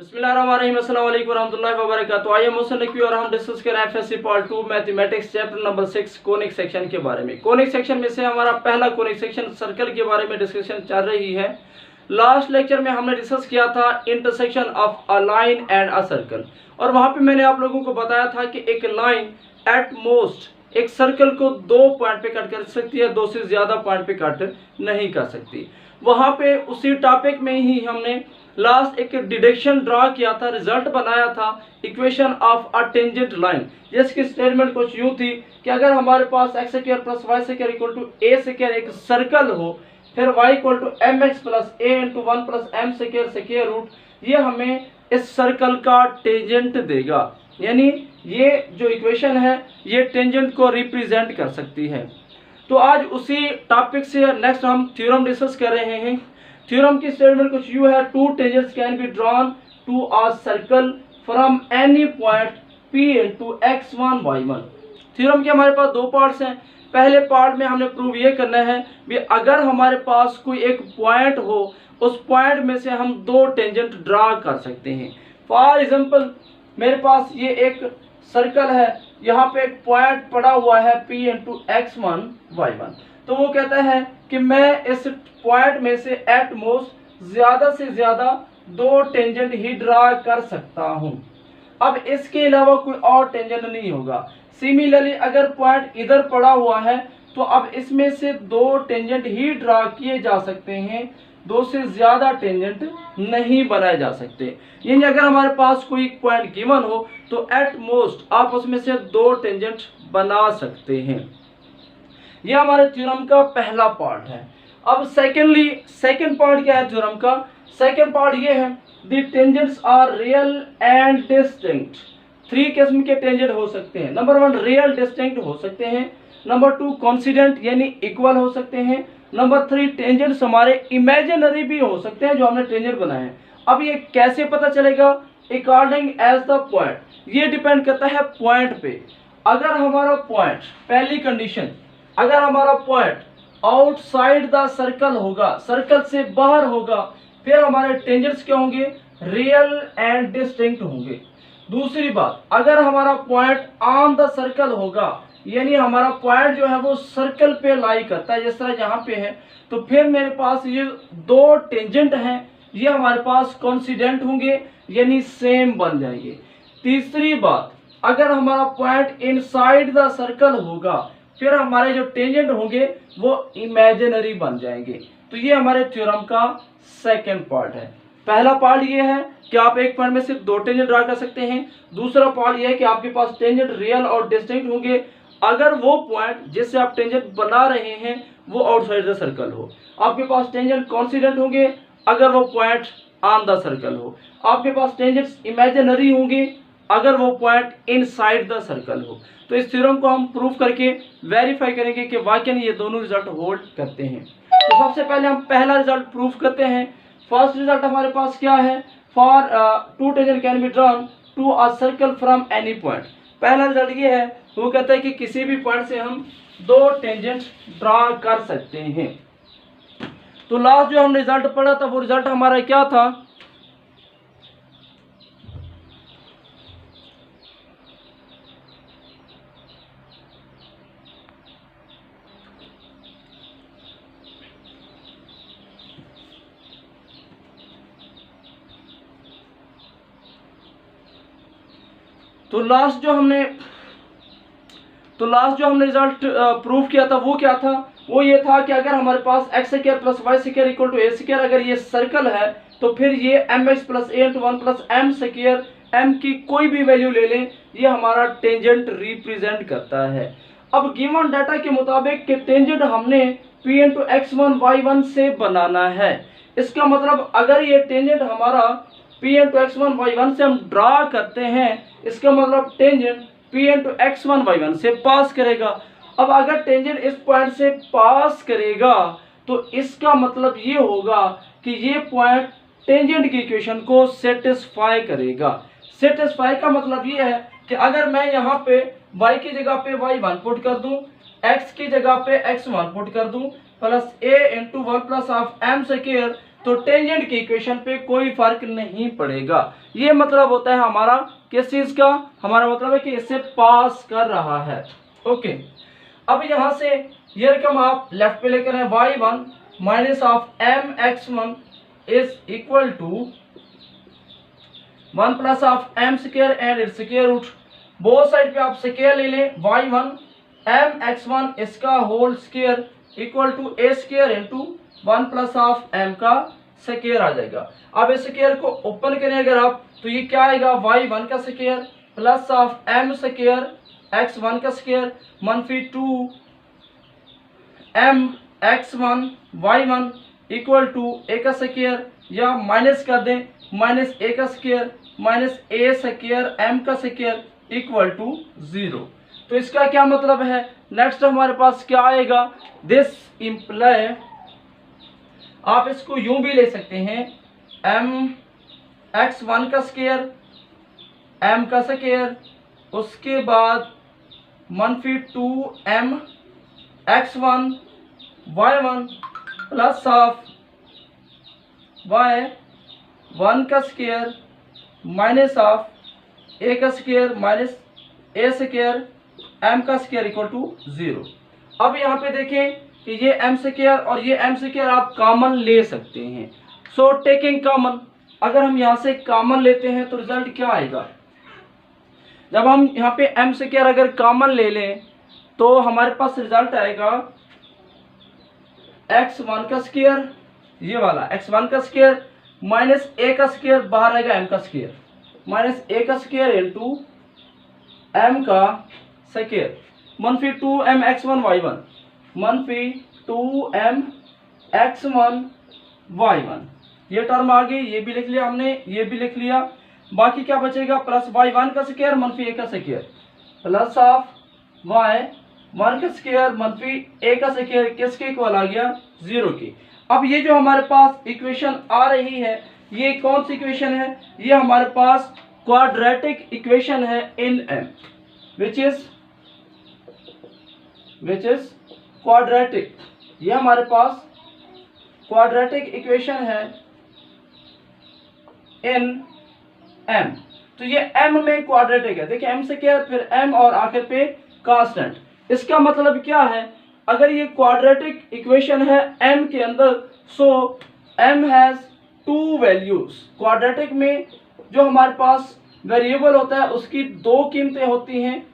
बिस्मिल्लाहिर्रहमानिर्रहीम, अस्सलाम वालेकुम रहमतुल्लाहि व बरकातहू। आइए मोशन लिखिए और हम डिस्कस करें FSc part 2 mathematics chapter number 6 conic section के बारे में। कोनिक सेक्शन में से हमारा पहला कोनिक सेक्शन सर्कल के बारे में डिस्कशन चल रही है। लास्ट लेक्चर में हमने डिस्कस किया था intersection of a line and a circle, और वहां पे मैंने आप लोगों को बताया था कि एक लाइन एट मोस्ट एक सर्कल को 2 पॉइंट पे कट कर सकती है, 2 से ज्यादा पॉइंट पे कट नहीं कर सकती। वहां पे उसी टॉपिक में ही हमने लास्ट एक डिडक्शन ड्रा किया था, रिजल्ट बनाया था equation of a tangent line, जिसकी स्टेटमेंट कुछ यूं थी कि अगर हमारे पास X square plus Y square equal to A square एक सर्कल हो, फिर y equal to M X plus A into 1 plus M square square root, ये हमें इस सर्कल का टेंजेंट देगा। यानी ये जो इक्वेशन है ये टेंजेंट को रिप्रेजेंट कर सकती है। तो आज उसी टॉपिक से नेक्स्ट हम थ्योरम डिस्कस कर रहे हैं। थ्योरम की स्टेटमेंट कुछ यूं है, two tangents can be drawn to a circle from any point P into x1 y1। Theorem के हमारे पास 2 पार्ट्स हैं। पहले पार्ट में हमने प्रूव ये करना है भी अगर हमारे पास कोई एक पॉइंट हो, उस पॉइंट में से हम 2 टेंजेंट ड्रा कर सकते हैं। फॉर एग्जांपल मेरे पास ये एक सर्कल है, यहाँ पे एक पॉइंट पड़ा हुआ है P इंटू x1 y1। तो वो कहता है कि मैं इस पॉइंट में से एट मोस्ट ज्यादा से ज्यादा 2 टेंजेंट ही ड्रा कर सकता हूं। अब इसके अलावा कोई और टेंजेंट नहीं होगा। सिमिलरली अगर पॉइंट इधर पड़ा हुआ है तो अब इसमें से 2 टेंजेंट ही ड्रा किए जा सकते हैं, 2 से ज्यादा टेंजेंट नहीं बनाए जा सकते। यानी अगर हमारे पास कोई पॉइंट गिवन हो तो एट मोस्ट आप उसमें से 2 टेंजेंट बना सकते हैं। यह हमारे थ्योरम का पहला पार्ट है। अब सेकंड पार्ट क्या है थ्योरम का? सेकंड पार्ट ये है, the tangents are real and distinct. 3 किस्म के टेंजेंट हो सकते हैं। नंबर 1 रियल डिस्टिंक्ट हो सकते हैं। नंबर 2 कोइंसिडेंट यानी इक्वल हो सकते हैं। नंबर 3 टेंजेंट्स हमारे इमेजिनरी भी हो सकते हैं जो हमने टेंजेंट बनाए हैं। अब ये कैसे पता चलेगा? अकॉर्डिंग एज द पॉइंट, ये डिपेंड करता है पॉइंट पे। अगर हमारा पॉइंट, पहली कंडीशन, अगर हमारा पॉइंट आउटसाइड द सर्कल होगा, सर्कल से बाहर होगा, फिर हमारे टेंजेंट्स क्या होंगे? रियल एंड डिस्टिंक्ट होंगे। दूसरी बात, अगर हमारा पॉइंट ऑन द सर्कल होगा, यानी हमारा पॉइंट जो है वो सर्कल पे लाई करता है, जिस तरह यहाँ पे है, तो फिर मेरे पास ये 2 टेंजेंट हैं, ये हमारे पास कोइंसिडेंट होंगे यानी सेम बन जाएंगे। तीसरी बात, अगर हमारा पॉइंट इनसाइड द सर्कल होगा, फिर हमारे जो टेंजेंट होंगे वो इमेजिनरी बन जाएंगे। तो ये हमारे थ्योरम का सेकंड पार्ट है। पहला पार्ट ये है कि आप एक पॉइंट में सिर्फ 2 टेंजेंट ड्रा कर सकते हैं। दूसरा पार्ट ये है कि आपके पास टेंजेंट रियल और डिस्टिंक्ट होंगे अगर वो पॉइंट जिससे आप टेंजेंट बना रहे हैं वो आउटसाइड द सर्कल हो। आपके पास टेंजेंट कोइंसिडेंट होंगे अगर वो पॉइंट ऑन द सर्कल हो। आपके पास टेंजेंट्स इमेजिनरी होंगे अगर वो पॉइंट इनसाइड द सर्कल हो। तो इस थ्योरम को हम प्रूफ करके वेरीफाई करेंगे कि वाकई ये दोनों रिजल्ट होल्ड करते हैं। तो सबसे पहले हम पहला रिजल्ट प्रूफ करते हैं। फर्स्ट रिजल्ट हमारे पास क्या है? For 2 tangent can be drawn to a circle from any point. पहला रिजल्ट ये है, वो कहता है कि किसी भी पॉइंट से हम 2 टेंजेंट ड्रा कर सकते हैं। तो लास्ट जो हमने रिजल्ट पढ़ा था वो रिजल्ट हमारा क्या था? तो लास्ट जो हमने रिजल्ट प्रूफ किया था वो क्या था? वो ये था कि अगर हमारे पास X square plus Y square equal to A square, अगर ये सर्कल है तो फिर ये M X plus A into 1 plus M square, M की कोई भी वैल्यू ले लें, ये हमारा टेंजेंट रिप्रेजेंट करता है। अब गिवन डाटा के मुताबिक कि टेंजेंट हमने P इंटू x1 y1 से बनाना है। इसका मतलब अगर ये टेंजेंट हमारा P इंटू x1 y1 से हम ड्रा करते हैं, इसका मतलब tangent P into x1 y1 से पास करेगा। अब अगर टेंजेंट इस पॉइंट से पास करेगा तो इसका मतलब ये होगा कि ये पॉइंट टेंजेंट की इक्वेशन को सेटिस्फाई करेगा। सेटिस्फाई का मतलब ये है कि अगर मैं यहाँ पे y की जगह पे y1 पुट कर दूं, x की जगह पे x1 पुट कर दूं, plus a into 1 plus of M square तो टेंजेंट की इक्वेशन पे कोई फर्क नहीं पड़ेगा। ये मतलब होता है हमारा किस चीज का, हमारा मतलब है कि इससे पास कर रहा है। ओके, अब यहां से ये रकम आप लेफ्ट पे लेकर आए, y1 minus of mx1 is equal to 1 plus of m square and its square root. Both side पे आप स्क्वायर ले लें, y1 mx1 इसका whole square equal to a square into 1 plus of m का square आ जाएगा। अब इस स्क्वायर को ओपन करें अगर आप, तो ये क्या आएगा, y1 का square plus of m square x1 का स्क्वायर मनफी 2 m x1 y1 equal to a का स्क्वायर, या माइनस कर दें माइनस a का square minus a square m का स्क्वायर इक्वल टू 0। तो इसका क्या मतलब है, नेक्स्ट हमारे पास क्या आएगा, दिस इंप्लाई, आप इसको यूं भी ले सकते हैं, m x1 का स्क्वायर m का स्क्वायर उसके बाद मनफी 2m x1 y1 plus of y1 का स्क्वायर माइनस ऑफ a का square minus a square m का स्क्वायर इक्वल टू 0। अब यहाँ पे देखें कि ये m स्क्वायर और ये m स्क्वायर आप कॉमन ले सकते हैं। सो टेकिंग कॉमन, अगर हम यहाँ से कॉमन लेते हैं तो रिजल्ट क्या आएगा, जब हम यहाँ पे m स्क्वायर अगर कॉमन ले लें तो हमारे पास रिजल्ट आएगा x1 का स्क्वायर, ये वाला x1 का स्क्वायर माइनस a का स्क्वायर, बाहर आएगा m का स्क्वायर माइनस a का स्क्वायर इंटू m का स्क्वायर मनफी 2m x1 y1 मनफी 2m x1 y1, ये टर्म आ गई, ये भी लिख लिया हमने, ये भी लिख लिया। बाकी क्या बचेगा, प्लस y1 का स्क्वायर मनफी a का स्क्वायर प्लस ऑफ y1 का स्क्वायर मनफी a का स्क्वायर किसके इक्वल आ गया, 0 की। अब ये जो हमारे पास इक्वेशन आ रही है, ये कौन सी इक्वेशन है, ये हमारे पास क्वाड्रेटिक इक्वेशन है इन m, विच इज क्वाड्रेटिक, ये हमारे पास क्वाड्रेटिक इक्वेशन है इन m। तो ये m में क्वाड्रेटिक है, देखिए m से क्या है, फिर m और आखिर पे कांस्टेंट। इसका मतलब क्या है, अगर ये क्वाड्रेटिक इक्वेशन है m के अंदर, सो m हैज 2 वैल्यूज। क्वाड्रेटिक में जो हमारे पास वेरिएबल होता है उसकी 2 कीमतें होती हैं,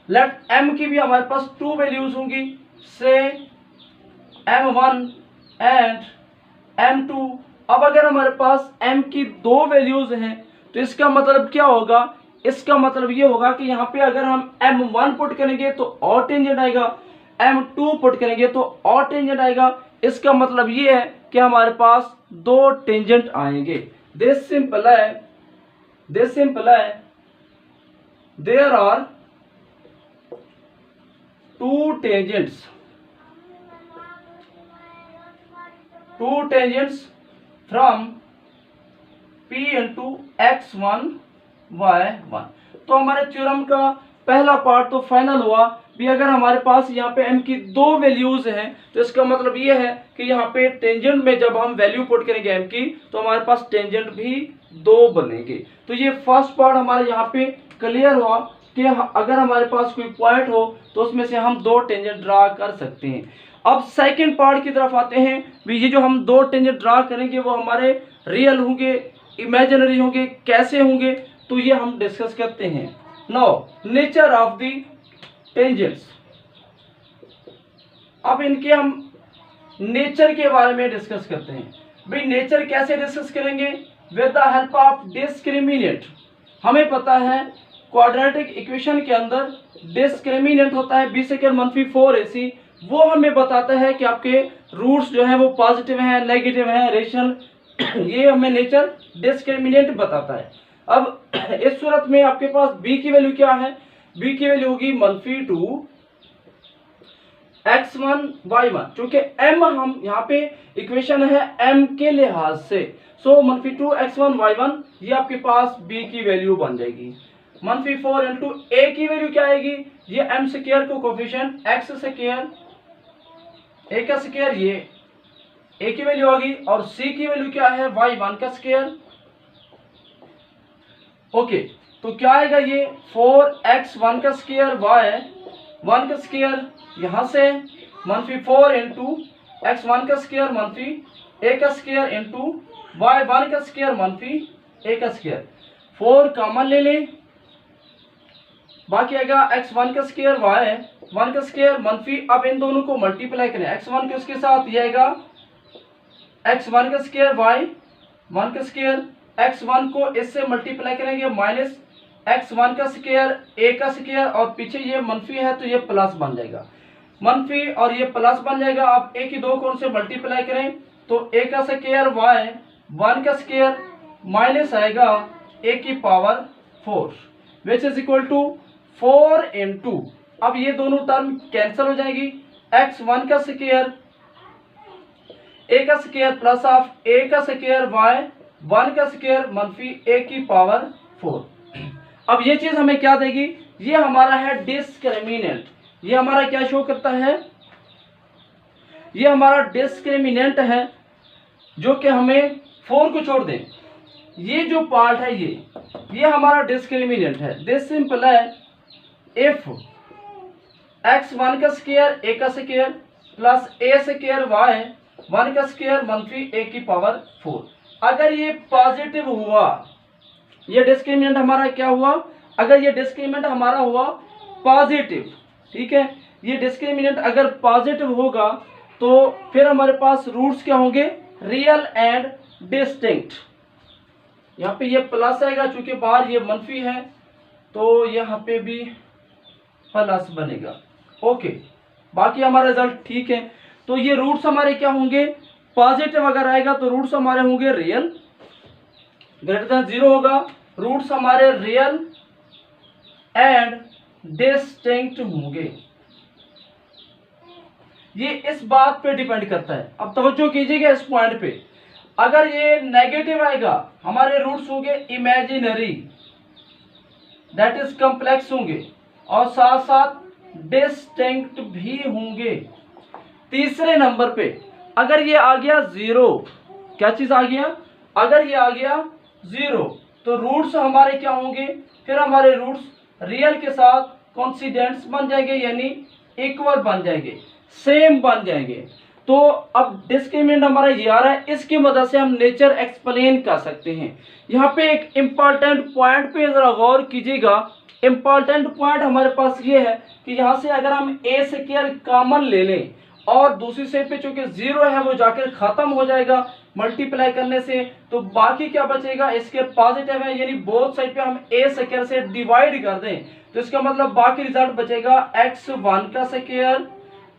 लेट m की भी हमारे पास 2 वैल्यूज होंगी, से m1 एंड m2। अब अगर हमारे पास m की 2 वैल्यूज हैं तो इसका मतलब क्या होगा, इसका मतलब ये होगा कि यहाँ पे अगर हम m1 पुट करेंगे तो और टेंजेंट आएगा, m2 पुट करेंगे तो और टेंजेंट आएगा। इसका मतलब ये है कि हमारे पास 2 टेंजेंट आएंगे। This simply there are 2 tangents from P into x1 y1। तो हमारे थ्योरम का पहला पार्ट तो फाइनल हुआ भी। अगर हमारे पास यहाँ पे m की 2 वैल्यूज हैं तो इसका मतलब ये है कि यहाँ पे टेंजेंट में जब हम वैल्यू पुट करेंगे m की तो हमारे पास टेंजेंट भी 2 बनेंगे। तो ये फर्स्ट पार्ट हमारे यहाँ पे क्लियर हुआ कि अगर हमारे पास कोई पॉइंट हो तो उसमें से हम 2 टेंजेंट ड्रा कर सकते हैं। अब सेकंड पार्ट की तरफ आते हैं भी। ये जो हम 2 टेंजेंट ड्रा करेंगे वो हमारे रियल होंगे, इमेजिनरी होंगे, कैसे होंगे, तो ये हम डिस्कस करते हैं। Now nature of the tangents, अब इनके हम नेचर के बारे में डिस्कस करते हैं। भाई नेचर कैसे डिस्कस करेंगे, with the help of discriminant. हमें पता है क्वाड्रेटिक इक्वेशन के अंदर डिस्क्रिमिनेंट होता है b स्क्वायर मनफी 4ac, वो हमें बताता है कि आपके रूट्स जो है वो पॉजिटिव हैं, नेगेटिव हैं, रेशनल। ये हमें नेचर डिस्क्रिमिनेंट बताता है। अब इस सूरत में आपके पास b की वैल्यू क्या है, b की वैल्यू होगी मनफी 2 x1 y1, क्योंकि m हम यहाँ पे इक्वेशन है m के लिहाज से, सो मनफी 2 x1 y1 ये आपके पास b की वैल्यू बन जाएगी। मनफी 4 इंटू a की वैल्यू क्या आएगी, ये m स्क्वायर को कोफिशिएंट x स्क्वायर a का स्क्वायर, ये ए की वैल्यू आ गई, और सी की वैल्यू क्या है, y1 का स्क्वायर। ओके, तो क्या आएगा ये 4x1 का स्क्वायर y1 का स्क्वायर, यहां से -4 इंटू x1 का स्क्वायर -a का स्क्वायर इंटू y1 का स्क्वायर -a का स्क्वायर। 4 कॉमन ले लें, बाकी आएगा x1 का स्क्वायर y1 का स्क्वायर अब इन दोनों को मल्टीप्लाई करें, x1 के उसके साथ ये आएगा x1 का स्क्वायर y1 का स्क्वायर, x1 को इससे मल्टीप्लाई करेंगे -x1 का स्क्वायर a का स्क्वायर, और पीछे ये मनफी है तो ये प्लस बन जाएगा, मनफी और ये प्लस बन जाएगा। आप a की दो को उनसे मल्टीप्लाई करें तो a का स्क्वायर y1 का स्क्वायर माइनस आएगा a की power 4 which is equal to 4 into, अब ये दोनों टर्म कैंसिल हो जाएगी, x1 का स्क्वायर a का स्क्वायर प्लस ऑफ a का स्क्वायर y1 का स्क्वायर -a की पावर 4। अब ये चीज हमें क्या देगी, ये हमारा है डिस्क्रिमिनेंट, ये हमारा क्या शो करता है, ये हमारा डिस्क्रिमिनेंट है जो कि हमें 4 को छोड़ दें, ये जो पार्ट है ये हमारा डिस्क्रिमिनेंट है। दिस सिंपल है इफ x1 का स्क्वायर a का square plus a square y1 का स्क्वायर -a की पावर 4, अगर ये पॉजिटिव हुआ, ये डिस्क्रिमिनेंट हमारा क्या हुआ, अगर ये डिस्क्रिमिनेंट हमारा हुआ पॉजिटिव, ठीक है, ये डिस्क्रिमिनेंट अगर पॉजिटिव होगा तो फिर हमारे पास रूट्स क्या होंगे, रियल एंड डिस्टिंक्ट। यहाँ पे ये प्लस आएगा, चूंकि बाहर ये मनफी है तो यहाँ पे भी प्लस बनेगा। ओके, बाकी हमारा रिजल्ट ठीक है। तो ये रूट्स हमारे क्या होंगे, पॉजिटिव अगर आएगा तो रूट्स हमारे होंगे रियल, ग्रेटर देन 0 होगा, रूट्स हमारे रियल एंड डिस्टिंक्ट होंगे। ये इस बात पे डिपेंड करता है, अब तवज्जो कीजिएगा इस पॉइंट पे, अगर ये नेगेटिव आएगा हमारे रूट्स होंगे इमेजिनरी, दैट इज कॉम्प्लेक्स होंगे, और साथ साथ डिस्टिंक्ट भी होंगे। तीसरे नंबर पे अगर ये आ गया 0, क्या चीज आ गया, अगर ये आ गया 0 तो रूट्स हमारे क्या होंगे, फिर हमारे रूट्स रियल के साथ कॉन्सिडेंट्स बन जाएंगे, यानी इक्वल बन जाएंगे, सेम बन जाएंगे। तो अब डिस्क्रिमिनेंट हमारा ये आ रहा है, इसकी मदद से हम नेचर एक्सप्लेन कर सकते हैं। यहाँ पे एक इम्पॉर्टेंट पॉइंट पे जरा गौर कीजिएगा, इम्पॉर्टेंट पॉइंट हमारे पास ये है कि यहाँ से अगर हम ए स्क्वायर कॉमन ले लें और दूसरी साइड पे चूंकि 0 है वो जाकर खत्म हो जाएगा मल्टीप्लाई करने से, तो बाकी क्या बचेगा, इसके पॉजिटिव है, यानी बोथ साइड पे हम ए स्क्वायर से डिवाइड कर दें तो इसका मतलब बाकी रिजल्ट बचेगा x1 का स्क्वायर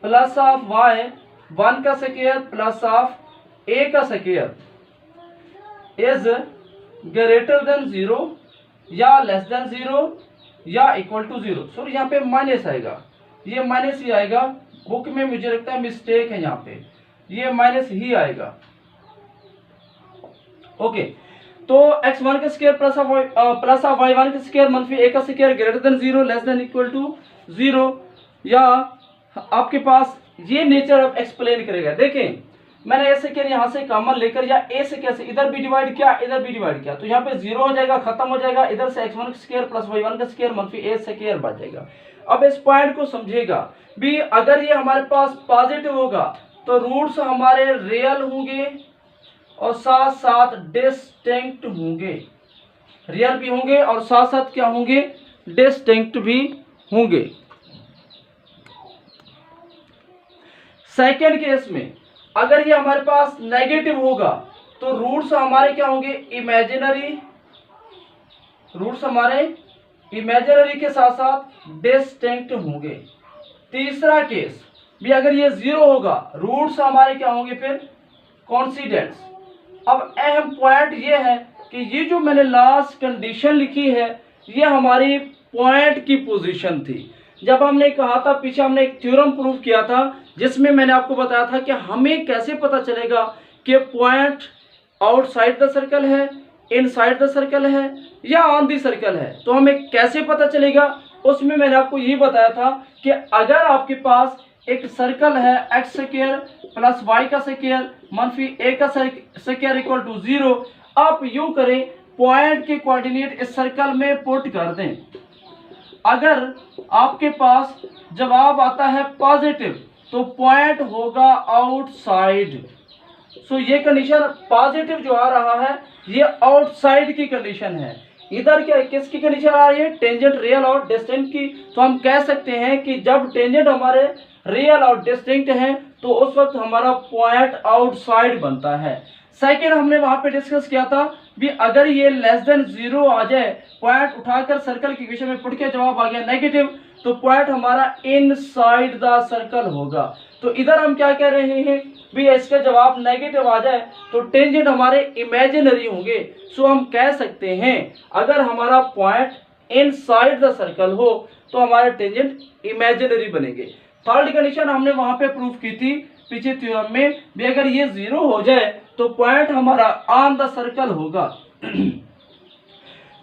प्लस ऑफ y1 का स्क्वायर प्लस ऑफ a का स्क्वायर इज ग्रेटर देन 0 या लेस देन 0 या इक्वल टू 0। सॉरी, यहाँ पे माइनस आएगा, ये माइनस ही आएगा, बुक में मुझे लगता है मिस्टेक है, यहाँ पे ये माइनस ही आएगा। ओके, तो x1 का स्क्वायर प्लस ऑफ y1 का स्क्वायर -a का square greater than 0 less than equal to 0, या आपके पास ये नेचर अब एक्सप्लेन करेगा। देखें, मैंने ए स्क्वायर यहाँ से कॉमन लेकर या ए स्क्वायर से इधर भी डिवाइड किया, इधर भी डिवाइड किया, तो यहाँ पे 0 हो जाएगा, खत्म हो जाएगा, इधर से x1 का स्क्वायर प्लस y1 का स्क्वायर -a स्क्वायर बच जाएगा। अब इस पॉइंट को समझिएगा भी, अगर ये हमारे पास पॉजिटिव होगा तो रूट्स हमारे रियल होंगे और साथ साथ डिस्टिंक्ट होंगे, रियल भी होंगे और साथ साथ क्या होंगे, डिस्टिंक्ट भी होंगे। सेकेंड केस में अगर ये हमारे पास नेगेटिव होगा तो रूट्स हमारे क्या होंगे, इमेजिनरी, रूट्स हमारे इमेजिनरी के साथ साथ डिस्टिंक्ट होंगे। तीसरा केस भी अगर ये 0 होगा, रूट्स हमारे क्या होंगे, फिर कॉन्सिडेंट्स। अब अहम पॉइंट ये है कि ये जो मैंने लास्ट कंडीशन लिखी है ये हमारी पॉइंट की पोजीशन थी। जब हमने कहा था, पीछे हमने एक थ्योरम प्रूव किया था जिसमें मैंने आपको बताया था कि हमें कैसे पता चलेगा कि पॉइंट आउटसाइड द सर्कल है, इनसाइड द सर्कल है या ऑन द सर्कल है, तो हमें कैसे पता चलेगा। उसमें मैंने आपको ये बताया था कि अगर आपके पास एक सर्कल है x स्क्वायर प्लस वाई का स्क्वायर मनफी ए का स्क्वायर इक्वल टू 0। आप यूं करें, पॉइंट के कोऑर्डिनेट इस सर्कल में पुट कर दें। अगर आपके पास जवाब आता है पॉजिटिव तो पॉइंट होगा आउटसाइड। सो ये कंडीशन पॉजिटिव जो आ रहा है ये आउटसाइड की कंडीशन है। इधर क्या किसकी कंडीशन आ रही है? टेंजेंट रियल और डिस्टिंक्ट की। तो हम कह सकते हैं कि जब टेंजेंट हमारे रियल और डिस्टिंक्ट हैं तो उस वक्त हमारा पॉइंट आउटसाइड बनता है। सेकंड हमने वहां पे डिस्कस किया था भी अगर ये लेस देन 0 आ जाए, पॉइंट उठाकर सर्कल की इक्वेशन में पुट के जवाब आ गया नेगेटिव, तो पॉइंट हमारा इनसाइड द सर्कल होगा। तो इधर हम क्या कह रहे हैं भी इसका जवाब नेगेटिव आ जाए तो टेंजेंट हमारे इमेजिनरी होंगे। सो हम कह सकते हैं अगर हमारा पॉइंट इनसाइड द सर्कल हो तो हमारे टेंजेंट इमेजिनरी बनेंगे। थर्ड कंडीशन हमने वहां पे प्रूफ की थी पीछे थ्योरम में भी अगर ये 0 हो जाए तो पॉइंट हमारा ऑन द सर्कल होगा।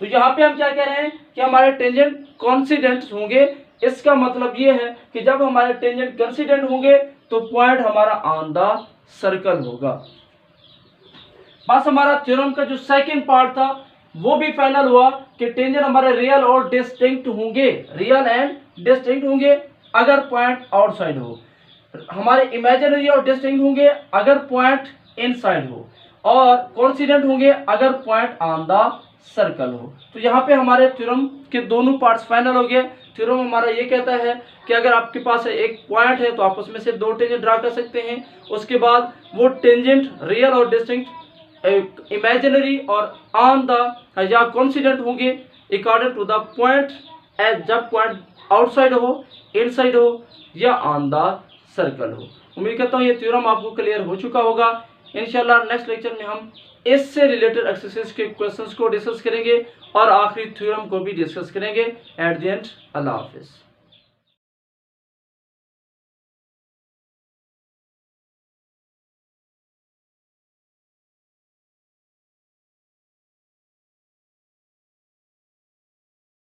तो यहाँ पे हम क्या कह रहे हैं कि हमारे टेंजेंट कॉन्सिडेंट होंगे। इसका मतलब ये है कि जब हमारे टेंजेंट कॉन्सिडेंट होंगे तो पॉइंट हमारा ऑन द सर्कल होगा। बस हमारा थ्योरम का जो सेकंड पार्ट था वो भी फाइनल हुआ कि टेंजेंट हमारे रियल और डिस्टिंक्ट होंगे, रियल एंड डिस्टिंक्ट होंगे अगर पॉइंट आउटसाइड हो, हमारे इमेजिनरी और डिस्टिंक्ट होंगे अगर पॉइंट इनसाइड हो, और कॉन्सिडेंट होंगे अगर पॉइंट ऑन द सर्कल हो। तो यहाँ पे हमारे थ्योरम के दोनों पार्ट्स फाइनल हो गए। थ्योरम हमारा ये कहता है कि अगर आपके पास एक पॉइंट है तो आप उसमें से 2 टेंजेंट ड्रा कर सकते हैं। उसके बाद वो टेंजेंट रियल और डिस्टिंक्ट, इमेजिनरी और ऑन द या कॉन्सिडेंट होंगे according to the point, as जब पॉइंट आउटसाइड हो, इनसाइड हो या ऑन द सर्कल हो। उम्मीद करता हूँ ये थ्योरम आपको क्लियर हो चुका होगा। इंशाल्लाह नेक्स्ट लेक्चर में हम इससे रिलेटेड एक्सरसाइज के क्वेश्चंस को डिस्कस करेंगे और आखिरी थ्योरम को भी डिस्कस करेंगे। एट द एंड अल्लाह हाफिज़।